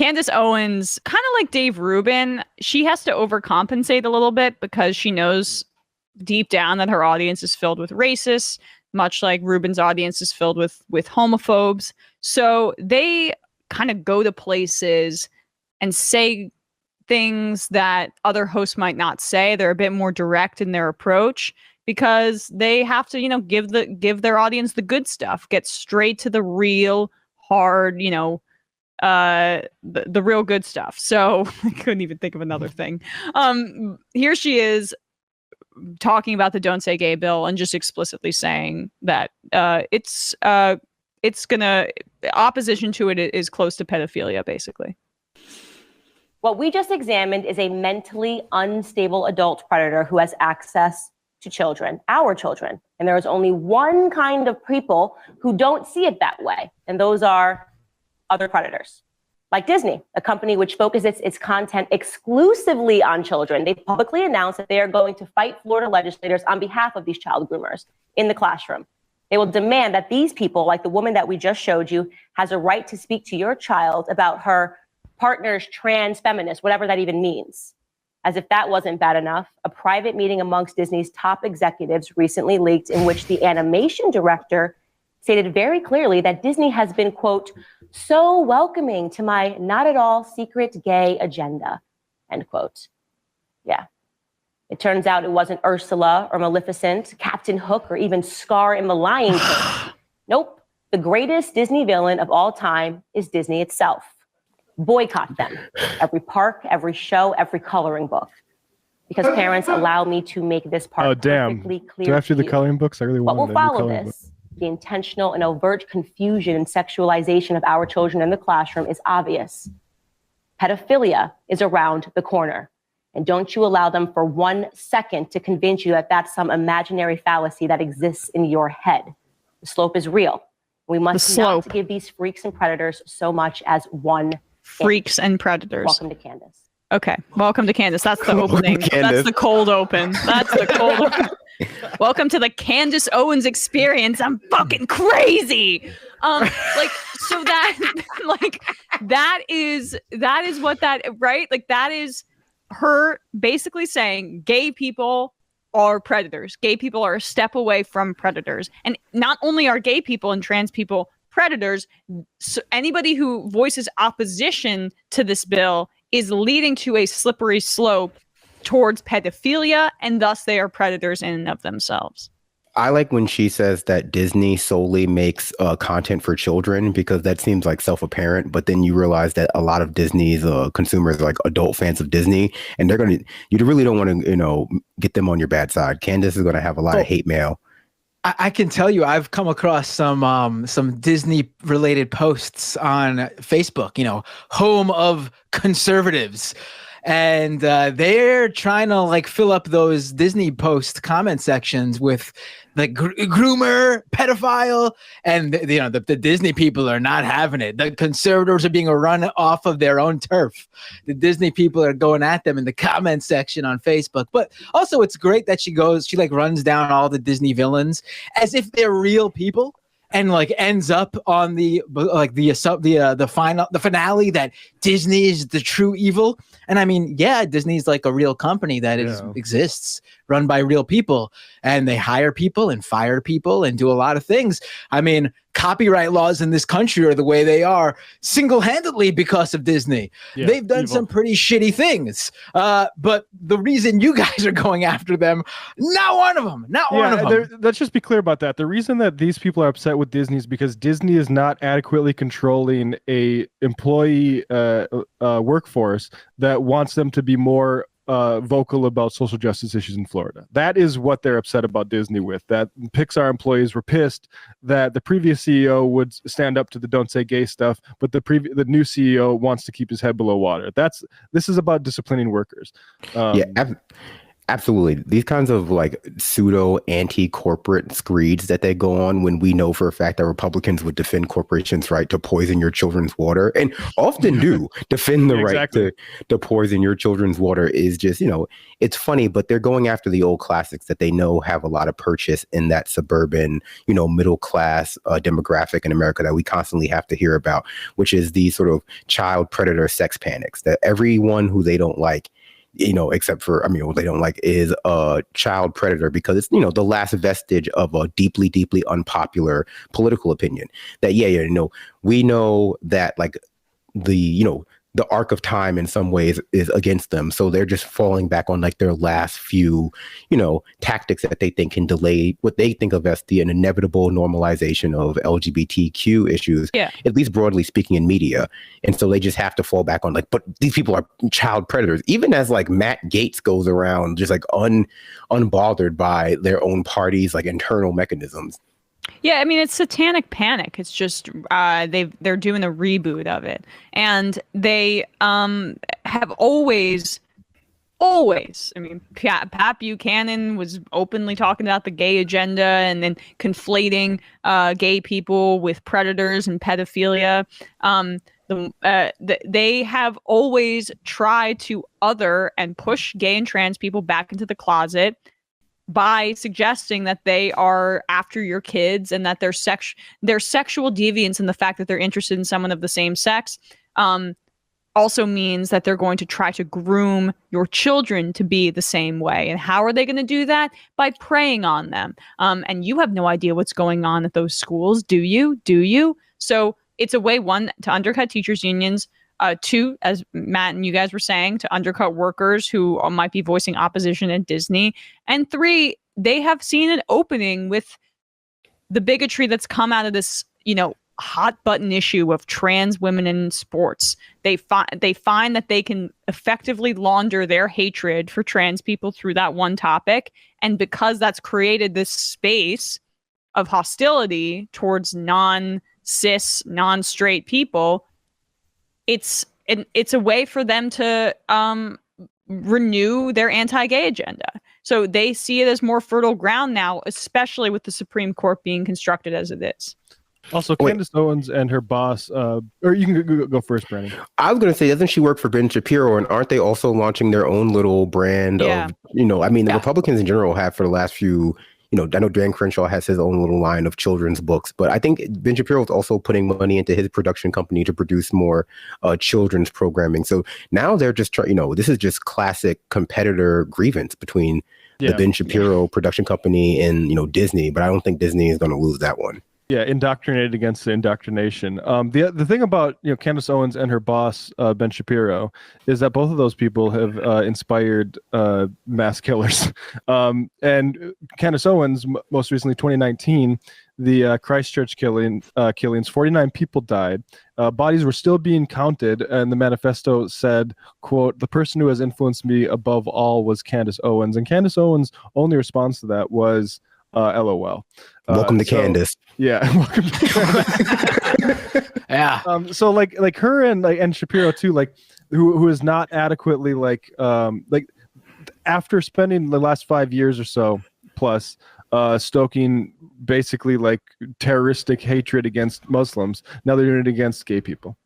Candace Owens, kind of like Dave Rubin, she has to overcompensate a little bit because she knows deep down that her audience is filled with racists, much like Rubin's audience is filled with homophobes. So they kind of go to places and say things that other hosts might not say. They're a bit more direct in their approach because they have to, give their audience the good stuff, get straight to the real hard, the real good stuff. So I couldn't even think of another thing. Here she is talking about the Don't Say Gay bill and just explicitly saying that it's gonna, opposition to it is close to pedophilia, basically. What we just examined is a mentally unstable adult predator who has access to children, our children. And there is only one kind of people who don't see it that way. And those are other predators. Like Disney, a company which focuses its content exclusively on children. They publicly announced that they are going to fight Florida legislators on behalf of these child groomers in the classroom. They will demand that these people, like the woman that we just showed you, has a right to speak to your child about her partner's trans feminist, whatever that even means. As if that wasn't bad enough, a private meeting amongst Disney's top executives recently leaked in which the animation director stated very clearly that Disney has been, quote, so welcoming to my not at all secret gay agenda, end quote. Yeah. It turns out it wasn't Ursula or Maleficent, Captain Hook, or even Scar in The Lion King. Nope. The greatest Disney villain of all time is Disney itself. Boycott them. Every park, every show, every coloring book. Because parents allow me to make this part perfectly clear. Do I have to do the coloring books? I really want to. What will follow this? The intentional and overt confusion and sexualization of our children in the classroom is obvious. Pedophilia is around the corner. And don't you allow them for 1 second to convince you that that's some imaginary fallacy that exists in your head. The slope is real. We must not give these freaks and predators so much as one freaks and predators. Welcome to Candace. Okay. Welcome to Candace. That's the opening. That's the cold open. That's the cold open. Welcome to the Candace Owens experience. I'm fucking crazy. So that is what that, right? Like that is her basically saying gay people are predators. Gay people are a step away from predators. And not only are gay people and trans people predators, so anybody who voices opposition to this bill is leading to a slippery slope towards pedophilia, and thus they are predators in and of themselves. I like when she says that Disney solely makes content for children, because that seems like self-apparent, but then you realize that a lot of Disney's consumers are like adult fans of Disney, and you really don't want to, get them on your bad side. Candace is going to have a lot of hate mail. I can tell you, I've come across some Disney related posts on Facebook, home of conservatives. And they're trying to fill up those Disney post comment sections with the groomer, pedophile, and the Disney people are not having it. The conservatives are being run off of their own turf. The Disney people are going at them in the comment section on Facebook. But also, it's great that she runs down all the Disney villains as if they're real people. And ends up on the finale that Disney is the true evil. And I mean, yeah, Disney's like a real company that exists, run by real people, and they hire people and fire people and do a lot of things. I mean, copyright laws in this country are the way they are single-handedly because of Disney. Yeah, they've done some pretty shitty things. But the reason you guys are going after them, not one of them. Let's just be clear about that. The reason that these people are upset with Disney is because Disney is not adequately controlling a employee workforce that wants them to be more vocal about social justice issues in Florida. That is what they're upset about Disney with. That Pixar employees were pissed that the previous CEO would stand up to the Don't Say Gay stuff, but the new CEO wants to keep his head below water. This is about disciplining workers. Absolutely. These kinds of like pseudo anti-corporate screeds that they go on when we know for a fact that Republicans would defend corporations' right to poison your children's water, and often do defend the right to poison your children's water, is just, it's funny, but they're going after the old classics that they know have a lot of purchase in that suburban, middle class demographic in America that we constantly have to hear about, which is the sort of child predator sex panics that everyone who they don't like, except for, what they don't like is a child predator, because it's, the last vestige of a deeply, deeply unpopular political opinion that, we know that like the arc of time in some ways is against them. So they're just falling back on like their last few, tactics that they think can delay what they think of as the inevitable normalization of LGBTQ issues, at least broadly speaking in media. And so they just have to fall back on like, but these people are child predators, even as like Matt Gaetz goes around just like unbothered by their own party's like internal mechanisms. Yeah, I mean, it's satanic panic. It's just they're doing a reboot of it, and they have always. I mean, Pat Buchanan was openly talking about the gay agenda and then conflating gay people with predators and pedophilia. They have always tried to other and push gay and trans people back into the closet by suggesting that they are after your kids and that their sexual deviance and the fact that they're interested in someone of the same sex also means that they're going to try to groom your children to be the same way. And how are they going to do that? By preying on them. And you have no idea what's going on at those schools, do you? So it's a way, one, to undercut teachers' unions, two, as Matt and you guys were saying, to undercut workers who might be voicing opposition at Disney. And three, they have seen an opening with the bigotry that's come out of this, hot button issue of trans women in sports. They find that they can effectively launder their hatred for trans people through that one topic. And because that's created this space of hostility towards non-cis, non-straight people, it's a way for them to renew their anti-gay agenda. So they see it as more fertile ground now, especially with the Supreme Court being constructed as it is. Also, Candace Owens and her boss, or you can go first, Brandon. I was going to say, doesn't she work for Ben Shapiro? And aren't they also launching their own little brand of, the Republicans in general have for the last few, I know Dan Crenshaw has his own little line of children's books, but I think Ben Shapiro is also putting money into his production company to produce more children's programming. So now they're just trying, this is just classic competitor grievance between the Ben Shapiro production company and, Disney, but I don't think Disney is going to lose that one. Yeah, indoctrinated against the indoctrination. The thing about Candace Owens and her boss Ben Shapiro is that both of those people have inspired mass killers. And Candace Owens, most recently, 2019, the Christchurch killings, 49 people died. Bodies were still being counted, and the manifesto said, quote, "The person who has influenced me above all was Candace Owens." And Candace Owens' only response to that was, LOL. Welcome to Candace. Yeah. Welcome to Candace. Yeah. So like her and Shapiro too, who is not adequately after spending the last 5 years or so plus stoking basically terroristic hatred against Muslims, now they're doing it against gay people.